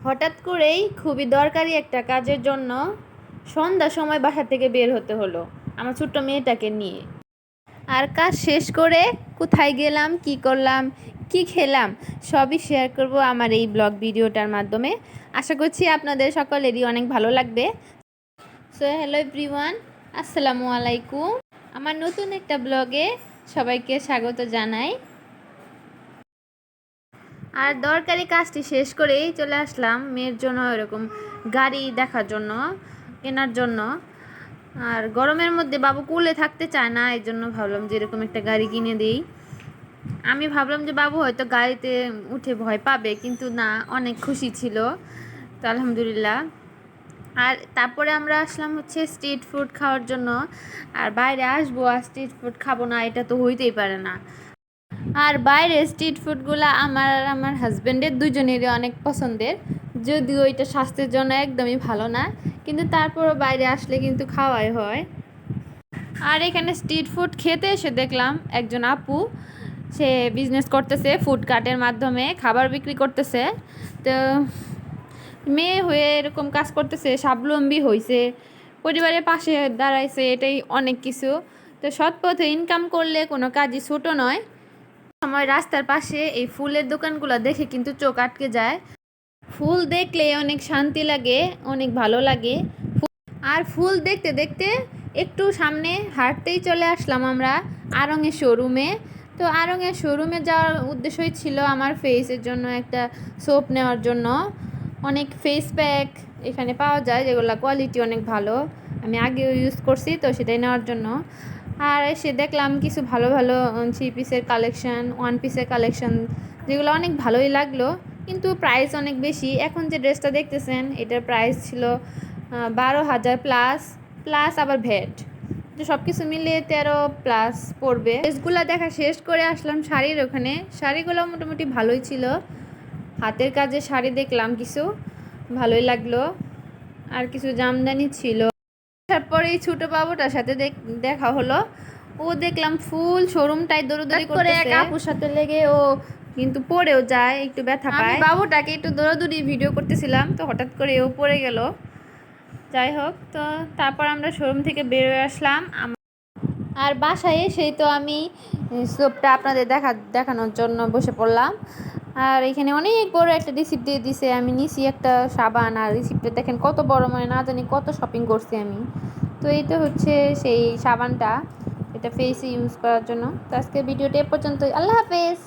হঠাৎ করেই খুবই দরকারি একটা কাজের জন্য সন্ধ্যার সময় বাসা থেকে বের হতে হলো আমার ছোট্ট মেয়েটাকে নিয়ে। আর কাজ শেষ করে কোথায় গেলাম, কি করলাম, কি খেলাম, সবই শেয়ার করব আমার এই ব্লগ ভিডিওটার মাধ্যমে। আশা করছি আপনাদের সকলেরই অনেক ভালো লাগবে। সো হ্যালো এভরিওয়ান, আসসালামু আলাইকুম। আমার নতুন একটা ব্লগে সবাইকে স্বাগত জানাই। আর দরকারি কাজটি শেষ করেই চলে আসলাম মেয়ের জন্য এরকম গাড়ি দেখার জন্য, কেনার জন্য। আর গরমের মধ্যে বাবু কুলে থাকতে চায় না, এই জন্য ভাবলাম যে এরকম একটা গাড়ি কিনে দিই। আমি ভাবলাম যে বাবু হয়তো গাড়িতে উঠে ভয় পাবে, কিন্তু না, অনেক খুশি ছিল। তো আলহামদুলিল্লাহ। আর তারপরে আমরা আসলাম হচ্ছে স্ট্রিট ফুড খাওয়ার জন্য। আর বাইরে আসবো আর স্ট্রিট ফুড খাবো না, এটা তো হইতেই পারে না। আর বাইরে স্ট্রিট ফুডগুলো আমার আর আমার হাজব্যান্ডের দুজনেরই অনেক পছন্দের, যদিও এটা স্বাস্থ্যের জন্য একদমই ভালো না, কিন্তু তারপরও বাইরে আসলে কিন্তু খাওয়াই হয়। আর এখানে স্ট্রিট ফুড খেতে এসে দেখলাম একজন আপু, সে বিজনেস করতেছে, ফুডকার্টের মাধ্যমে খাবার বিক্রি করতেছে। তো মেয়ে হয়ে এরকম কাজ করতেছে, স্বাবলম্বী হয়েছে, পরিবারের পাশে দাঁড়াইছে, এটাই অনেক কিছু। তো সৎ পথে ইনকাম করলে কোনো কাজই ছোট নয়। সময় রাস্তার পাশে এই ফুলের দোকানগুলো দেখে কিন্তু চোখ আটকে যায়। ফুল দেখলে অনেক শান্তি লাগে, অনেক ভালো লাগে। আর ফুল দেখতে দেখতে একটু সামনে হাঁটতেই চলে আসলাম আমরা আড়ংয়ের শোরুমে। তো আড়ংয়ের শোরুমে যাওয়ার উদ্দেশ্যই ছিল আমার ফেসের জন্য একটা সোপ নেওয়ার জন্য। অনেক ফেস প্যাক এখানে পাওয়া যায়, যেগুলো কোয়ালিটি অনেক ভালো, আমি আগেও ইউজ করছি, তো সেটাই নেওয়ার জন্য। আর এসে দেখলাম কিছু ভালো ভালো 3 পিসের কালেকশান, 1 পিসের কালেকশান, যেগুলো অনেক ভালোই লাগলো, কিন্তু প্রাইস অনেক বেশি। এখন যে ড্রেসটা দেখতেছেন এটার প্রাইস ছিল 12,000 প্লাস, প্লাস আবার ভ্যাট, তো সব কিছু মিলিয়ে 13+ পড়বে। ড্রেসগুলো দেখা শেষ করে আসলাম শাড়ির ওখানে। শাড়িগুলো মোটামুটি ভালোই ছিল, হাতের কাজে শাড়ি দেখলাম কিছু, ভালোই লাগলো। আর কিছু জামদানি ছিল। তারপরে এই ছোট বাবুটার সাথে দেখা হলো। ও দেখলাম ফুল শোরুমটাই দৌড়াদৌড়ি করে এক আপুর সাথে লেগে ও কিন্তু পড়েও যায়, একটু ব্যথা পায়। আমি বাবুটাকে একটু দৌড়াদৌড়ি ভিডিও করতেছিলাম, তো হঠাৎ করে ও পড়ে গেল। যাই হোক, তো তারপর আমরা শোরুম থেকে বের হয়ে আসলাম। আর বাসায় এসেই তো আমি সোপটা আপনাদের দেখানোর জন্য বসে পড়লাম। আর এখানে অনেক বড় একটা রিসিপ্ট দিয়ে দিছে, আমি নিছি একটা সাবান। আর রিসিপ্টে দেখেন কত বড়, মানে না জানি কত শপিং করছি আমি। তো এই তো হচ্ছে সেই সাবানটা, এটা ফেসে ইউজ করার জন্য। তো আজকে ভিডিওটা এ পর্যন্তই, আল্লাহ হাফেজ।